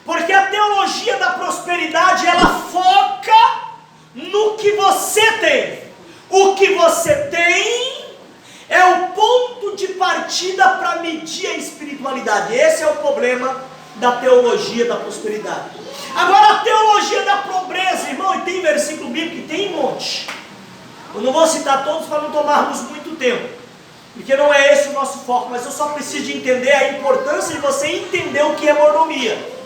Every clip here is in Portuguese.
Porque a teologia da prosperidade, ela foca no que você tem. O que você tem é o ponto de partida para medir a espiritualidade. Esse é o problema da teologia da prosperidade. Agora, a teologia da pobreza, irmão, e tem versículo bíblico, tem um monte. Eu não vou citar todos para não tomarmos muito tempo, porque não é esse o nosso foco, mas eu só preciso de entender a importância de você entender o que é mordomia.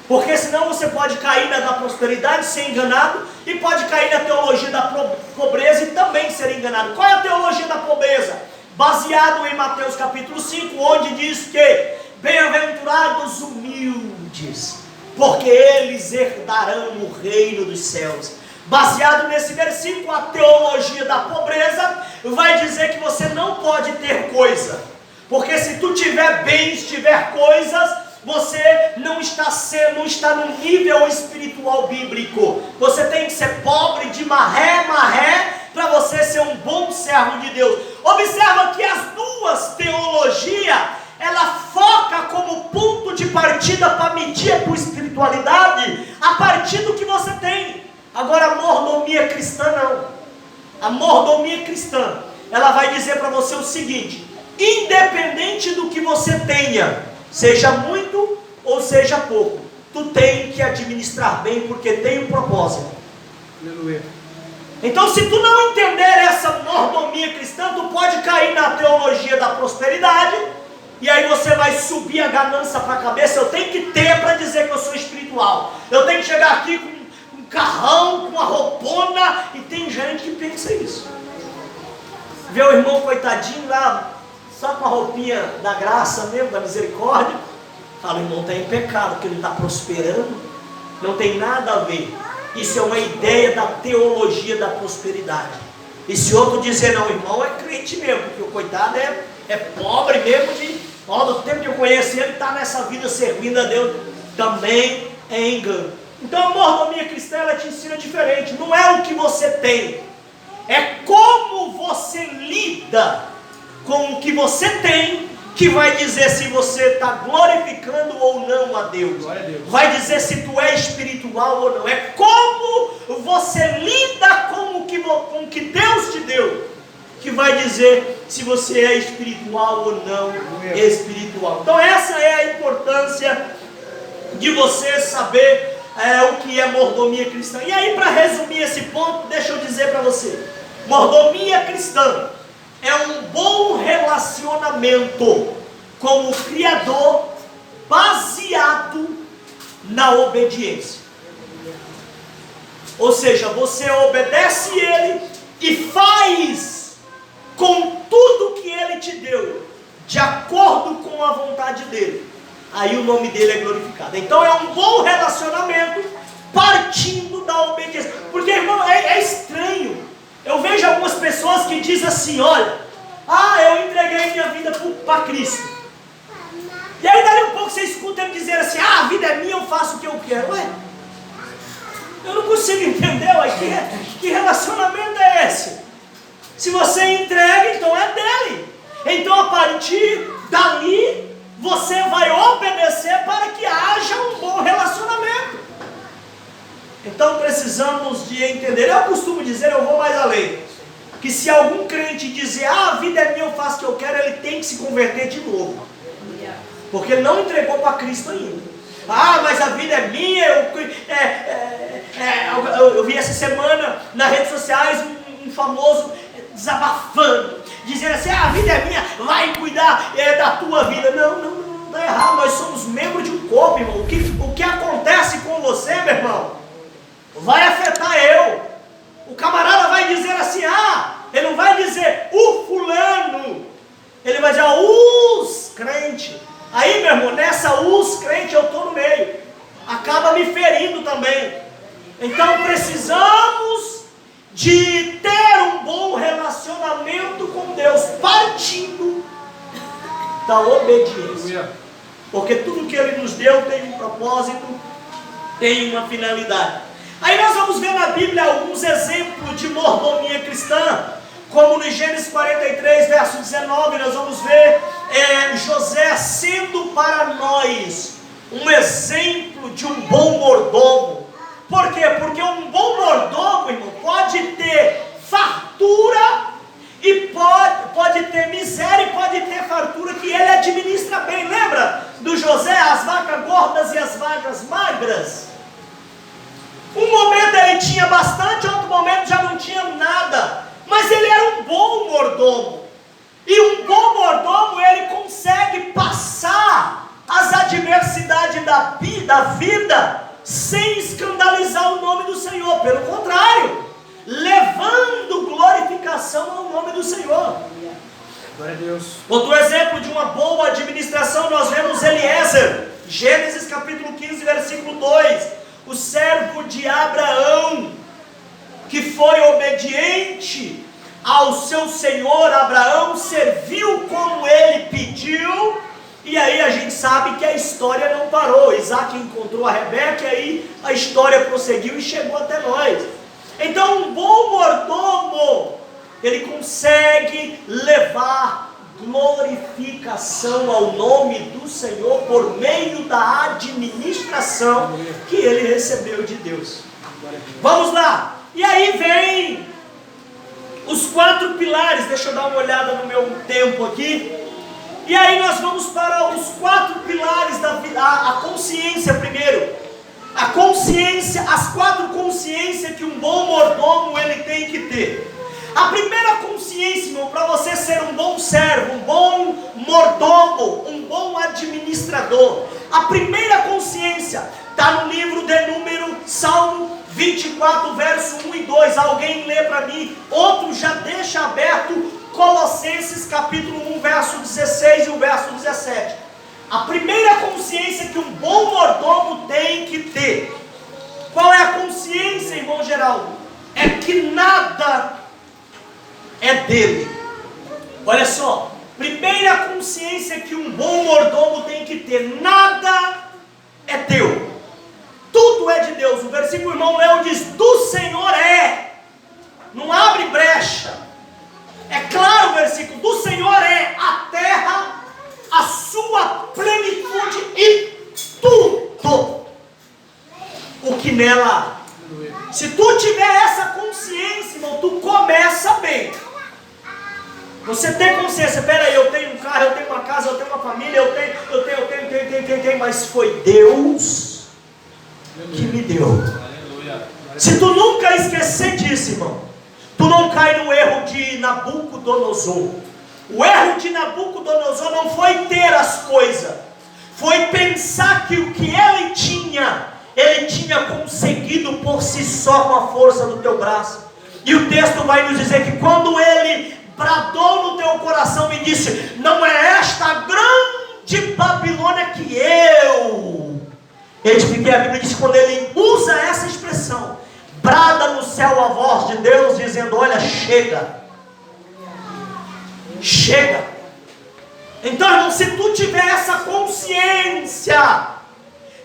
Porque senão você pode cair na da prosperidade, ser enganado, e pode cair na teologia da pobreza e também ser enganado. Qual é a teologia da pobreza? Baseado em Mateus capítulo 5, onde diz que bem-aventurados humildes, porque eles herdarão o reino dos céus. Baseado nesse versículo, a teologia da pobreza vai dizer que você não pode ter coisa, porque se tu tiver bens, tiver coisas, você não está no nível espiritual bíblico. Você tem que ser pobre de marré, para você ser um bom servo de Deus. Observa que as duas teologias, ela foca como ponto de partida para medir a tua espiritualidade a partir do que você tem. Agora, a mordomia cristã não. A mordomia cristã, ela vai dizer para você o seguinte: independente do que você tenha, seja muito ou seja pouco, tu tem que administrar bem, porque tem um propósito. Aleluia. Então, se tu não entender essa mordomia cristã, tu pode cair na teologia da prosperidade, e aí você vai subir a ganância para a cabeça. Eu tenho que ter para dizer que eu sou espiritual. Eu tenho que chegar aqui com um carrão, com uma roupona, e tem gente que pensa isso. Vê o irmão coitadinho lá, só com a roupinha da graça mesmo, da misericórdia, fala: o irmão está em pecado, porque ele está prosperando. Não tem nada a ver. Isso é uma ideia da teologia da prosperidade. E se outro dizer: não, o irmão é crente mesmo, porque o coitado é pobre mesmo, do tempo que eu conheço ele, está nessa vida servindo a Deus, também é engano. Então a mordomia cristã, ela te ensina diferente. Não é o que você tem, é como você lida com o que você tem, que vai dizer se você está glorificando ou não a Deus. Vai dizer se tu é espiritual ou não. É como você lida com o que Deus te deu, que vai dizer se você é espiritual ou não espiritual. Então essa é a importância de você saber o que é mordomia cristã. E aí, para resumir esse ponto, deixa eu dizer para você: mordomia cristã é um bom relacionamento com o Criador, baseado na obediência. Ou seja, você obedece Ele e faz com tudo que Ele te deu, de acordo com a vontade dEle. Aí o nome dEle é glorificado. Então é um bom relacionamento partindo da obediência. Porque, irmão, é estranho. Eu vejo algumas pessoas que dizem assim: olha, eu entreguei minha vida para Cristo. E aí dali um pouco você escuta ele dizer assim: a vida é minha, eu faço o que eu quero. Ué, eu não consigo entender, que relacionamento é esse? Se você entrega, então é dele. Então a partir dali, você vai obedecer para que haja um bom relacionamento. Então precisamos de entender. Eu costumo dizer, eu vou mais além, que se algum crente dizer: a vida é minha, eu faço o que eu quero, ele tem que se converter de novo, porque ele não entregou para Cristo ainda. Mas a vida é minha. Eu vi essa semana nas redes sociais um famoso desabafando, dizendo assim: a vida é minha, vai cuidar da tua vida. Não, está errado. Nós somos membros de um corpo, irmão. O que acontece com você, meu irmão, vai afetar eu. O camarada vai dizer assim: ele não vai dizer o fulano, ele vai dizer os crentes. Aí, meu irmão, nessa os crentes eu estou no meio, acaba me ferindo também. Então precisamos de ter um bom relacionamento com Deus, partindo da obediência. Porque tudo que Ele nos deu tem um propósito, tem uma finalidade. Aí nós vamos ver na Bíblia alguns exemplos de mordomia cristã, como no Gênesis 43, verso 19, nós vamos ver José sendo para nós um exemplo de um bom mordomo. Por quê? Porque um bom mordomo, irmão, pode ter fartura e pode ter miséria e pode ter fartura, que ele administra bem. Lembra do José, as vacas gordas e as vacas magras? Um momento ele tinha bastante, outro momento já não tinha nada, mas ele era um bom mordomo. E um bom mordomo, ele consegue passar as adversidades da vida sem escandalizar o nome do Senhor. Pelo contrário, levando glorificação ao nome do Senhor. Glória a Deus. Outro exemplo de uma boa administração, nós vemos Eliezer, Gênesis capítulo 15, versículo 2. O servo de Abraão, que foi obediente ao seu senhor. Abraão serviu como ele pediu, e aí a gente sabe que a história não parou. Isaac encontrou a Rebeca, e aí a história prosseguiu e chegou até nós. Então um bom mordomo, ele consegue levar glorificação ao nome do Senhor por meio da administração que ele recebeu de Deus. Vamos lá, e aí vem os 4 pilares. Deixa eu dar uma olhada no meu tempo aqui. E aí nós vamos para os 4 pilares da vida. A consciência primeiro. A consciência, as 4 consciências que um bom mordomo ele tem que ter. A primeira consciência, irmão, para você ser um bom servo, um bom mordomo, um bom administrador, a primeira consciência está no livro de Número, Salmo 24, verso 1 e 2. Alguém lê para mim, outro já deixa aberto Colossenses capítulo 1, verso 16 e o verso 17. A primeira consciência que um bom mordomo tem que ter. Qual é a consciência, irmão Geraldo? É que nada é dele. Olha só, primeira consciência que um bom mordomo tem que ter: nada é teu, tudo é de Deus. O versículo irmão Léo diz: do Senhor é, não abre brecha, é claro o versículo: do Senhor é a terra, a sua plenitude e tudo o que nela há. Se tu tiver essa consciência, irmão, tu começa bem. Você tem consciência: peraí, eu tenho um carro, eu tenho uma casa, eu tenho uma família, eu tenho, mas foi Deus que me deu. Se tu nunca esquecer disso, irmão, tu não cai no erro de Nabucodonosor. O erro de Nabucodonosor não foi ter as coisas, foi pensar que o que ele tinha conseguido por si só com a força do teu braço. E o texto vai nos dizer que quando ele bradou no teu coração e disse: não é esta a grande Babilônia que eu edifiquei. A Bíblia diz que quando ele usa essa expressão, brada no céu a voz de Deus dizendo: olha, chega. Chega. Então, irmão, se tu tiver essa consciência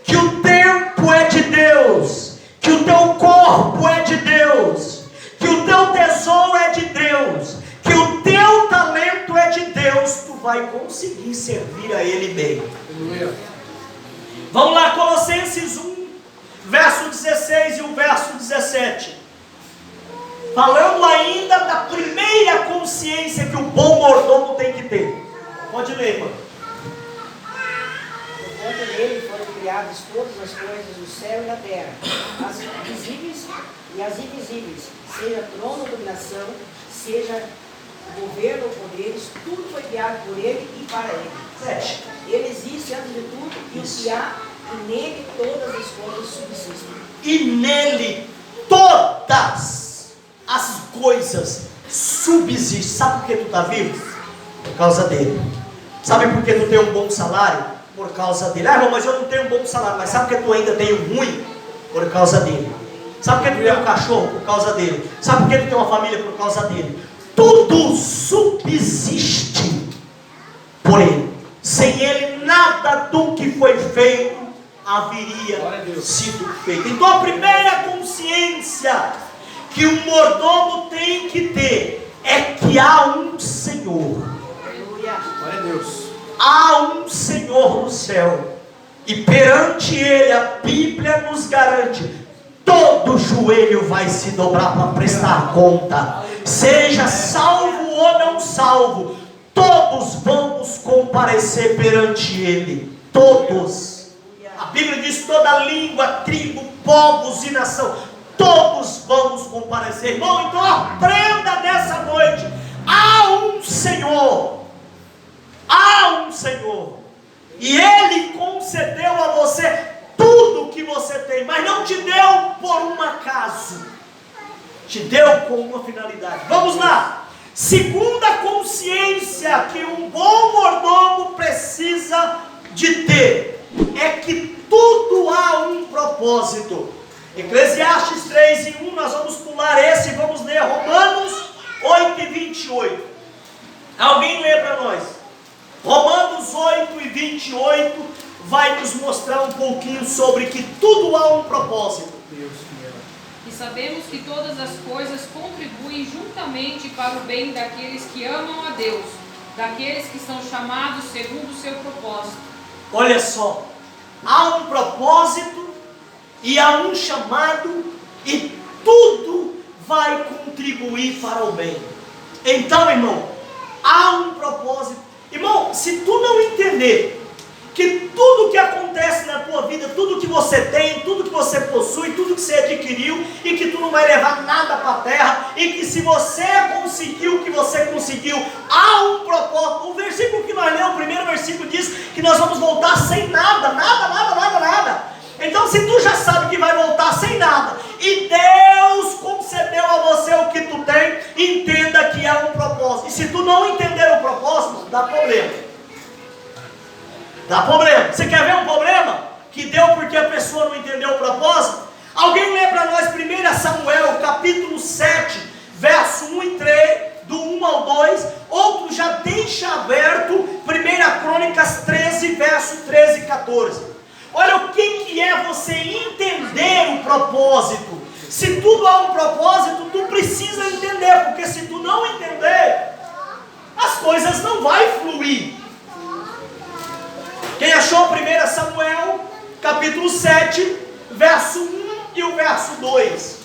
que o tempo é de Deus, que o teu corpo é de Deus, que o teu tesouro é de Deus, que o teu talento é de Deus, tu vai conseguir servir a Ele bem. Vamos lá, Colossenses 1, verso 16 e o verso 17. Falando ainda da primeira consciência que o bom mordomo tem que ter. Pode ler, irmão. Por conta dele foram criadas todas as coisas do céu e da terra, as visíveis e as invisíveis, seja trono ou dominação, seja governo ou poderes, tudo foi criado por ele e para ele. 7. Ele existe antes de tudo, e o que há, e nele todas as coisas subsistem. E nele todas as coisas subsistem. Sabe por que tu está vivo? Por causa dele. Sabe por que tu tem um bom salário? Por causa dele. Ah, irmão, mas eu não tenho um bom salário. Mas sabe por que tu ainda tem um ruim? Por causa dele. Sabe por que tu tem um cachorro? Por causa dele. Sabe por que tu tem uma família? Por causa dele. Tudo subsiste por ele. Sem ele, nada do que foi feito haveria sido feito. Então a primeira consciência que um mordomo tem que ter é que há um Senhor. Aleluia. Glória a Deus. Há um Senhor no céu. E perante Ele, a Bíblia nos garante, todo joelho vai se dobrar para prestar conta. Seja salvo ou não salvo, todos vamos comparecer perante Ele. Todos. A Bíblia diz: toda língua, tribo, povos e nação, todos vamos comparecer. Irmão, então aprenda nessa noite: há um Senhor. Há um Senhor. E Ele concedeu a você tudo que você tem, mas não te deu por um acaso, te deu com uma finalidade. Vamos lá. Segunda consciência que um bom mordomo precisa de ter é que tudo há um propósito. Eclesiastes 3:1, nós vamos pular esse e vamos ler Romanos 8:28. Alguém lê para nós? Romanos 8:28 vai nos mostrar um pouquinho sobre que tudo há um propósito. E sabemos que todas as coisas contribuem juntamente para o bem daqueles que amam a Deus, daqueles que são chamados segundo o seu propósito. Olha só, há um propósito e há um chamado, e tudo vai contribuir para o bem. Então, irmão, há um propósito. Irmão, se tu não entender que tudo que acontece na tua vida, tudo que você tem, tudo que você possui, tudo que você adquiriu, e que tu não vai levar nada para a terra, e que se você conseguiu o que você conseguiu, há um propósito. O versículo que nós lemos, o primeiro versículo, diz que nós vamos voltar sem nada, nada. Então, se tu já sabe que vai voltar sem nada, e Deus concedeu a você o que tu tem, entenda que há um propósito. E se tu não entender o propósito, dá problema. Dá problema. Você quer ver um problema que deu porque a pessoa não entendeu o propósito? Alguém lê para nós 1 Samuel, capítulo 7, verso 1 e 3, do 1 ao 2. Outro já deixa aberto 1 Crônicas 13, verso 13 e 14. Olha o que é você entender o propósito. Se tudo há um propósito, tu precisa entender, porque se tu não entender, as coisas não vão fluir. Quem achou 1 Samuel, capítulo 7, verso 1 e o verso 2?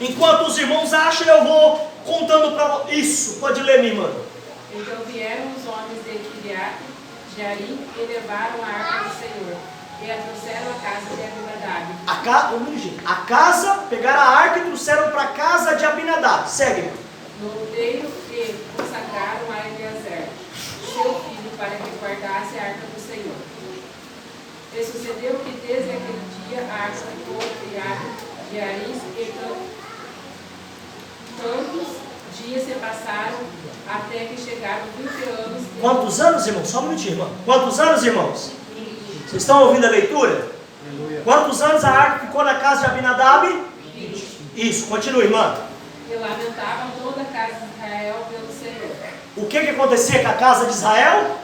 Enquanto os irmãos acham, eu vou contando para vocês. Isso, pode ler, minha irmã. Então vieram os homens de Kiriat Jearim e levaram a arca do Senhor, e a trouxeram à casa de Abinadab. A casa, pegaram a arca e trouxeram para a casa de Abinadab. Segue. No outeiro, e consagraram a Eliezer, seu filho, para que guardasse a arca do Senhor. E sucedeu que desde aquele dia a arca ficou criada de Jearim, e tantos dias se passaram até que chegaram 20 anos. Quantos anos, irmãos? Só um minutinho, irmão. Quantos anos, irmãos? Vocês estão ouvindo a leitura? Quantos anos a arca ficou na casa de Abinadab? 20. Isso, continua, irmã. E lamentavam toda a casa de Israel pelo Senhor. O que acontecia com a casa de Israel?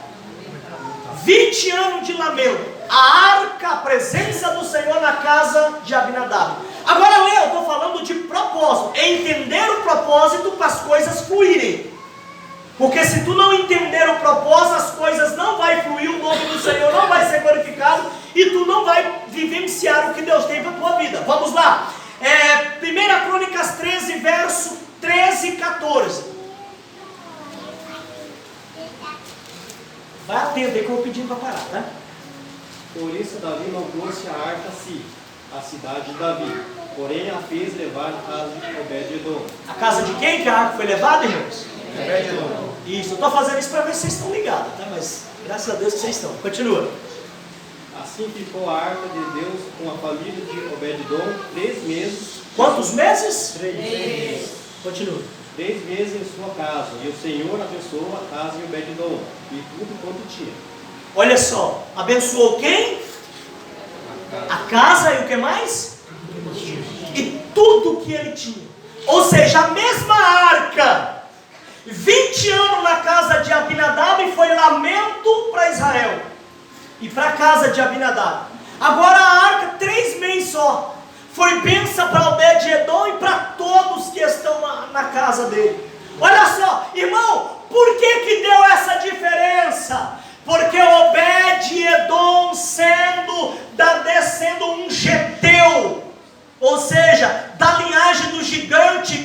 20 anos de lamento. A arca, a presença do Senhor na casa de Abinadab. Agora, Lê, eu estou falando de propósito. É entender o propósito para as coisas fluírem. Porque se tu não entender o propósito, as coisas não vão fluir, o nome do Senhor não vai ser glorificado, e tu não vai vivenciar o que Deus tem para a tua vida. Vamos lá. 1 Crônicas 13, verso 13 e 14. Vai atento aí que eu vou pedindo para parar, tá? Por isso Davi não trouxe a arca a si, a cidade de Davi, porém a fez levar à casa de Obed-edom. A casa de quem que a arca foi levada, irmãos? Obed-edom. Isso, eu estou fazendo isso para ver se vocês estão ligados, tá? Mas graças a Deus que vocês estão. Continua. Assim ficou a arca de Deus com a família de Obed-edom 3 meses. Quantos meses? 3 meses. Continua. 3 meses em sua casa, e o Senhor abençoou a casa de Obed-edom e tudo quanto tinha. Olha só, abençoou quem? A casa e o que mais? E tudo que ele tinha. Ou seja, a mesma arca, 20 anos na casa de Abinadab, foi lamento para Israel e para a casa de Abinadab. Agora a arca, 3 meses só, foi bênção para Obed-edom e para todos que estão na casa dele. Olha só, irmão, por que deu essa diferença? Porque Obed-Edom descendo um geteu, ou seja, da linhagem do gigante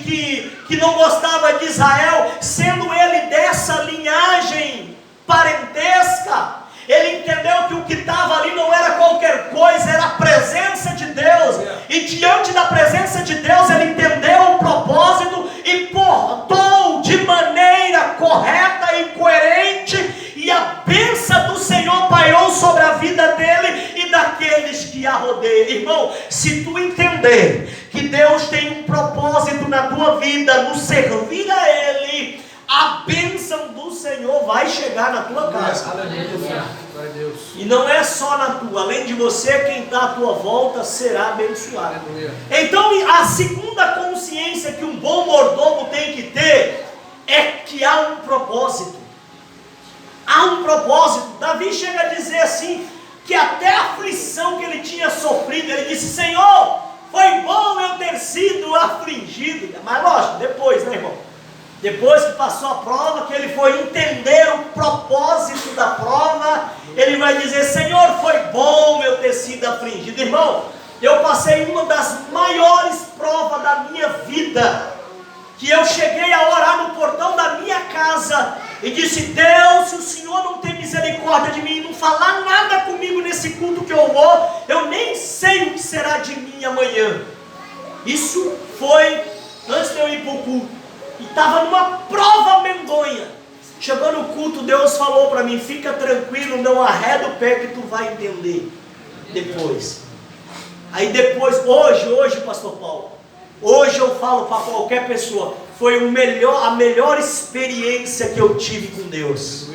que não gostava de Israel, sendo ele dessa linhagem parentesca, ele entendeu que o que estava ali não era qualquer coisa, era a presença de Deus, e diante da presença de Deus, ele entendeu o propósito e portou de maneira correta e coerente, e a bênção do Senhor pairou sobre a vida dele e daqueles que a rodeiam. Irmão, se tu entender que Deus tem um propósito na tua vida, no servir a Ele, a bênção do Senhor vai chegar na tua casa. E não é só na tua, além de você, quem está à tua volta será abençoado. Então, a segunda consciência que um bom mordomo tem que ter é que há um propósito. Há um propósito. Davi chega a dizer assim, que até a aflição que ele tinha sofrido, ele disse: Senhor, foi bom eu ter sido afligido. Mas lógico, depois, né, irmão? Depois que passou a prova, que ele foi entender o propósito da prova, ele vai dizer: Senhor, foi bom eu ter sido afligido. Irmão, eu passei uma das maiores provas da minha vida, que eu cheguei a orar no portão da minha casa e disse: Deus, se o Senhor não tem misericórdia de mim, não falar nada comigo nesse culto que eu vou, eu nem sei o que será de mim amanhã. Isso foi antes de eu ir para o culto. E estava numa prova medonha. Chegou no culto, Deus falou para mim: fica tranquilo, não arreda o pé que tu vai entender depois. Aí depois, hoje, pastor Paulo, hoje eu falo para qualquer pessoa, foi a melhor experiência que eu tive com Deus.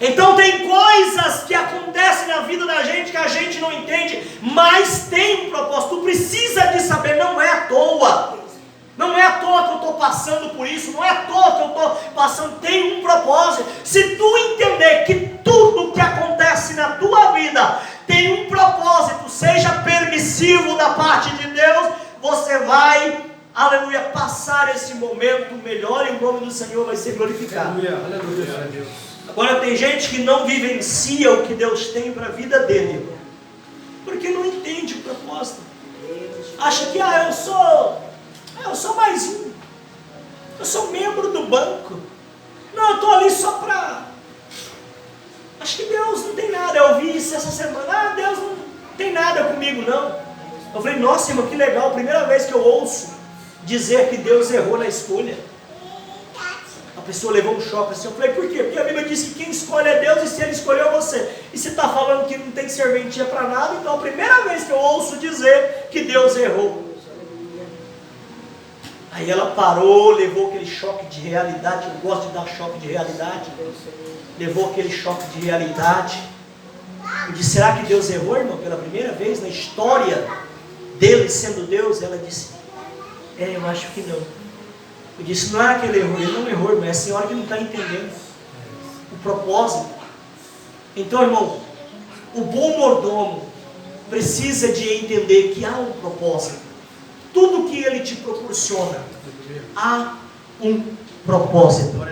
Então tem coisas que acontecem na vida da gente que a gente não entende, mas tem um propósito. Tu precisa de saber, não é à toa. Não é à toa que eu estou passando por isso, não é à toa que eu estou passando, tem um propósito. Se tu entender que tudo que acontece na tua vida tem um propósito, seja permissivo da parte de Deus, você vai, aleluia, passar esse momento melhor e o nome do Senhor vai ser glorificado. Aleluia. Agora tem gente que não vivencia o que Deus tem para a vida dele, porque não entende o propósito. Acha que eu sou mais um. Eu sou membro do banco. Não, eu estou ali só para... Acho que Deus não tem nada. Eu ouvi isso essa semana. Deus não tem nada comigo, não. Eu falei: nossa, irmão, que legal. Primeira vez que eu ouço dizer que Deus errou na escolha. A pessoa levou um choque assim. Eu falei: por quê? Porque a Bíblia diz que quem escolhe é Deus, e se Ele escolheu você. E se está falando que não tem serventia para nada, então a primeira vez que eu ouço dizer que Deus errou. Aí ela parou, levou aquele choque de realidade. Eu gosto de dar choque de realidade. Levou aquele choque de realidade. Eu disse: será que Deus errou, irmão? Pela primeira vez na história dele sendo Deus? Ela disse: eu acho que não. Eu disse: não é que ele errou. Ele não errou, irmão. É a senhora que não está entendendo o propósito. Então, irmão, o bom mordomo precisa de entender que há um propósito. Tudo que Ele te proporciona, há um propósito.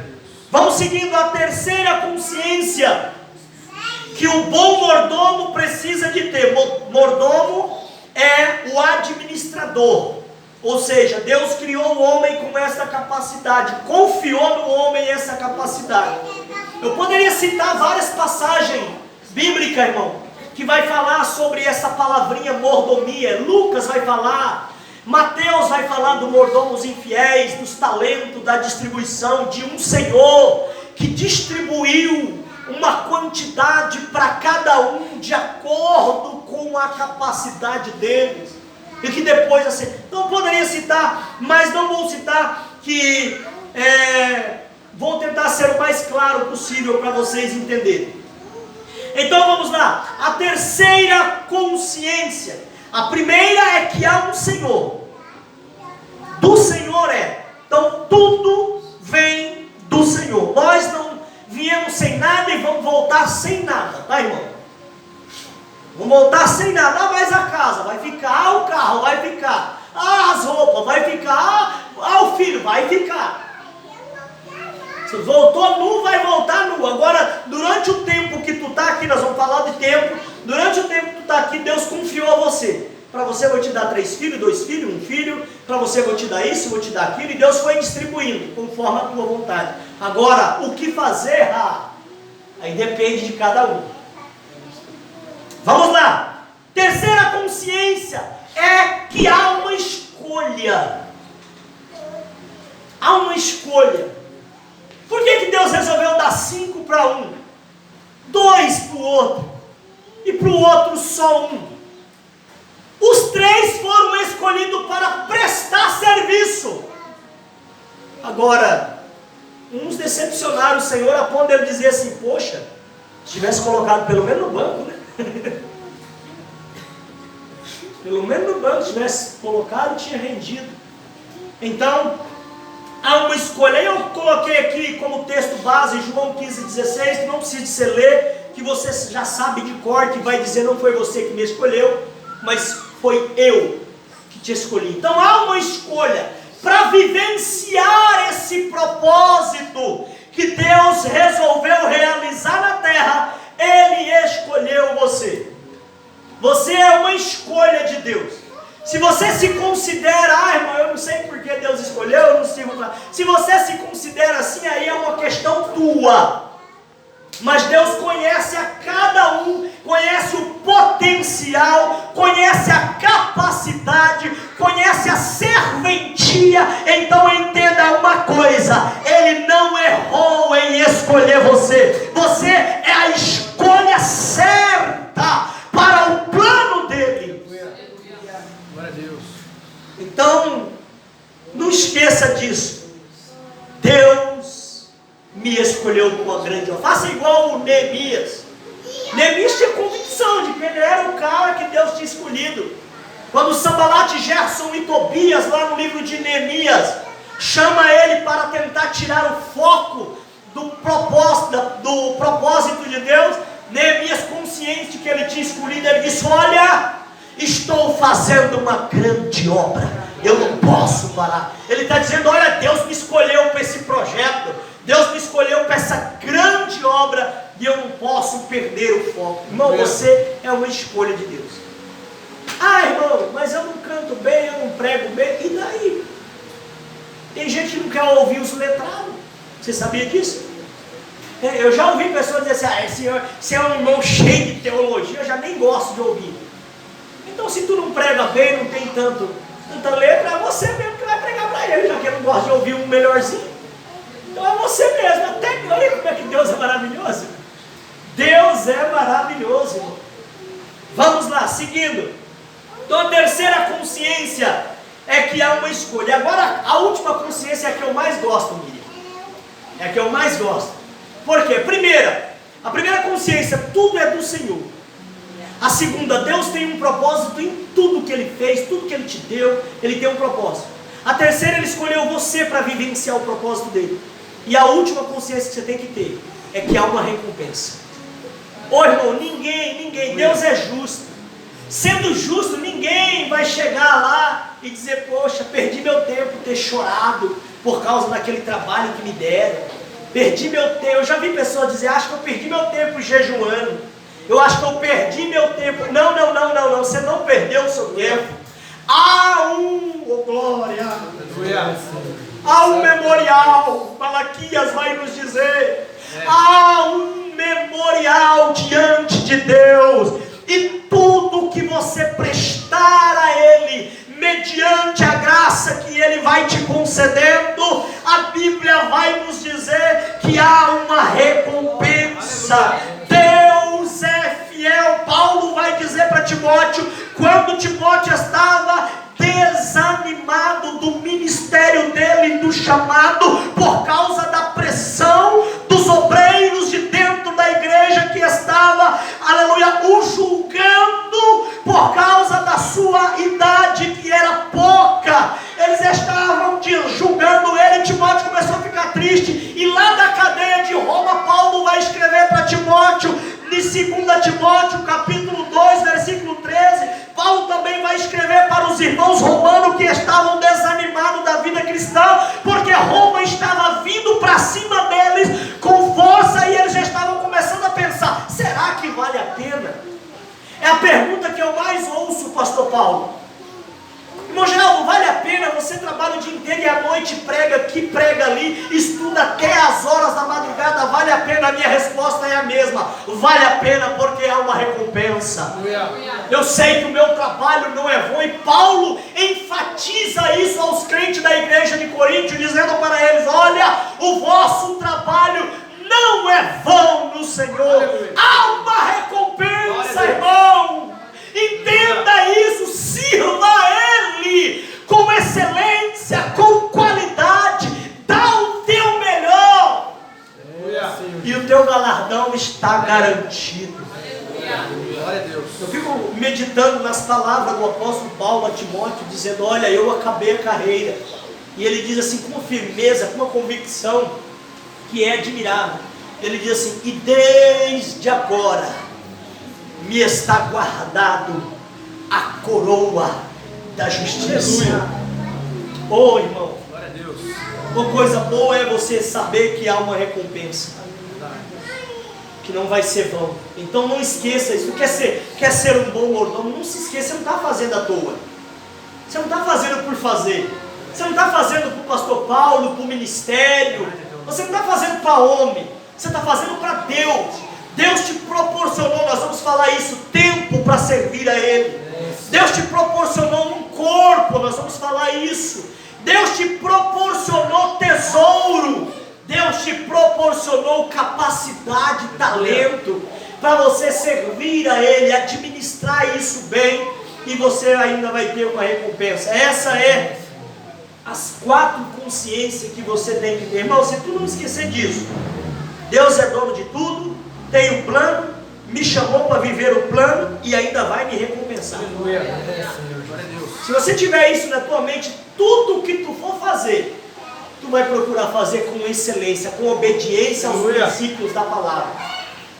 Vamos seguindo a terceira consciência que o bom mordomo precisa de ter. Mordomo é o administrador. Ou seja, Deus criou o homem com essa capacidade, confiou no homem essa capacidade. Eu poderia citar várias passagens bíblicas, irmão, que vai falar sobre essa palavrinha mordomia. Lucas vai falar, Mateus vai falar do mordomos infiéis, dos talentos, da distribuição de um Senhor que distribuiu uma quantidade para cada um de acordo com a capacidade deles. E que depois assim, não poderia citar, mas não vou citar, que vou tentar ser o mais claro possível para vocês entenderem. Então vamos lá, a terceira consciência. A primeira é que há um Senhor. Do Senhor é. Então tudo vem do Senhor. Nós não viemos sem nada e vamos voltar sem nada, tá, irmão? Vamos voltar sem nada. Mas a casa vai ficar, o carro vai ficar, as roupas vai ficar, o filho vai ficar. Se voltou nu, vai voltar nu. Agora, durante o tempo que tu está aqui, nós vamos falar de tempo, durante o tempo que tu está aqui, Deus confiou a você. Para você eu vou te dar 3 filhos, 2 filhos, 1 filho. Para você eu vou te dar isso, vou te dar aquilo. E Deus foi distribuindo, conforme a tua vontade. Agora, o que fazer? Aí depende de cada um. Vamos lá. Terceira consciência é que há uma escolha. Há uma escolha. Por que Deus resolveu dar 5 para um, 2 para o outro, e para o outro só 1? Os 3 foram escolhidos para prestar serviço. Agora, uns decepcionaram o Senhor a ponto de ele dizer assim: poxa, se tivesse colocado pelo menos no banco, né? Pelo menos no banco, se tivesse colocado, tinha rendido. Então, há uma escolha. Eu coloquei aqui como texto base João 15,16, que não precisa de você ler, que você já sabe de cor, que vai dizer: não foi você que me escolheu, mas foi eu que te escolhi. Então há uma escolha para vivenciar esse propósito que Deus resolveu realizar na terra. Ele escolheu você. Você é uma escolha de Deus. Se você se considera: irmão, eu não sei porque Deus escolheu, eu não sirvo para... Se você se considera assim, aí é uma questão tua. Mas Deus conhece a cada um, conhece o potencial, conhece a capacidade, conhece a serventia. Então entenda uma coisa: Ele não errou em escolher você. Você é a escolha certa para o plano dele. Glória a Deus. Então, não esqueça disso. Deus me escolheu com uma grande obra. Faça igual o Neemias. Neemias tinha convicção de que ele era o cara que Deus tinha escolhido. Quando Sanbalate, Gerson e Tobias, lá no livro de Neemias, chama ele para tentar tirar o foco do propósito de Deus, Neemias, consciente que ele tinha escolhido, ele disse: olha, estou fazendo uma grande obra, eu não posso parar. Ele está dizendo: olha, Deus me escolheu para esse projeto, Deus me escolheu para essa grande obra, e eu não posso perder o foco. Irmão, você é uma escolha de Deus. Irmão, mas eu não canto bem, eu não prego bem, e daí? Tem gente que não quer ouvir os letrados. Você sabia disso? Eu já ouvi pessoas dizer assim: esse é um irmão cheio de teologia, eu já nem gosto de ouvir. Então, se tu não prega bem, não tem tanta letra, é você mesmo que vai pregar para ele, já que ele não gosta de ouvir um melhorzinho. Então é você mesmo. Até olha como é que Deus é maravilhoso. Deus é maravilhoso, irmão. Vamos lá, seguindo. Então a terceira consciência é que há uma escolha. Agora a última consciência é a que eu mais gosto, Miriam. É a que eu mais gosto. Por quê? A primeira consciência: tudo é do Senhor. A segunda: Deus tem um propósito em tudo que Ele fez, tudo que Ele te deu, Ele tem um propósito. A terceira: Ele escolheu você para vivenciar o propósito dele. E a última consciência que você tem que ter é que há uma recompensa. Irmão, ninguém, Deus é justo. Sendo justo, ninguém vai chegar lá e dizer: poxa, perdi meu tempo ter chorado por causa daquele trabalho que me deram. Perdi meu tempo. Eu já vi pessoas dizer: acho que eu perdi meu tempo jejuando. Eu acho que eu perdi meu tempo. Não, você não perdeu o seu tempo. Há glória, há um memorial. Malaquias vai nos dizer: há um memorial diante de Deus, e tudo que você prestar a Ele, mediante a graça que Ele vai te concedendo, a Bíblia vai nos dizer que há uma recompensa. Deus é fiel. Paulo vai dizer para Timóteo, quando Timóteo estava desanimado do ministério dele, do chamado, por causa da pressão dos obreiros de dentro da igreja que estava, aleluia, o julgando por causa da sua idade que era pouca. Eles estavam julgando ele. Timóteo começou a ficar triste, e lá da cadeia de Roma, Paulo vai escrever para Timóteo, em 2 Timóteo capítulo 2, versículo 13, Paulo também vai escrever para os irmãos romanos que estavam desanimados da vida cristã, porque Roma estava vindo para cima deles. eu mais ouço, pastor Paulo? Irmão Geraldo, vale a pena você trabalha o dia inteiro e à noite prega aqui, prega ali, estuda até as horas da madrugada, vale a pena? A minha resposta é a mesma, vale a pena porque há uma recompensa. Eu sei que o meu trabalho não é bom, e Paulo enfatiza isso aos crentes da igreja de Corinto, dizendo para eles: olha, o vosso trabalho não é vão no Senhor, há uma recompensa, irmão. Entenda isso, sirva a Ele com excelência, com qualidade, dá o teu melhor, e o teu galardão está garantido. Eu fico meditando nas palavras do apóstolo Paulo a Timóteo, dizendo: olha, eu acabei a carreira, e ele diz assim com uma firmeza, com uma convicção que é admirável. Ele diz assim: e desde agora me está guardado a coroa da justiça. Oh, irmão, uma coisa boa é você saber que há uma recompensa, que não vai ser vão. Então não esqueça isso. Quer ser um bom mordomo, não se esqueça, você não está fazendo à toa. Você não está fazendo por fazer. Você não está fazendo para o pastor Paulo, para o ministério. Você não está fazendo para homem. Você está fazendo para Deus. Deus te proporcionou, nós vamos falar isso, tempo para servir a Ele. Deus te proporcionou um corpo, nós vamos falar isso. Deus te proporcionou tesouro. Deus te proporcionou capacidade, talento, para você servir a Ele, administrar isso bem, e você ainda vai ter uma recompensa. Essa é as 4 consciências que você tem que ter. Irmão, se tu não esquecer disso, Deus é dono de tudo, tem um plano, me chamou para viver o plano e ainda vai me recompensar. Se você tiver isso na tua mente, tudo que tu for fazer, tu vai procurar fazer com excelência, com obediência aos princípios da palavra.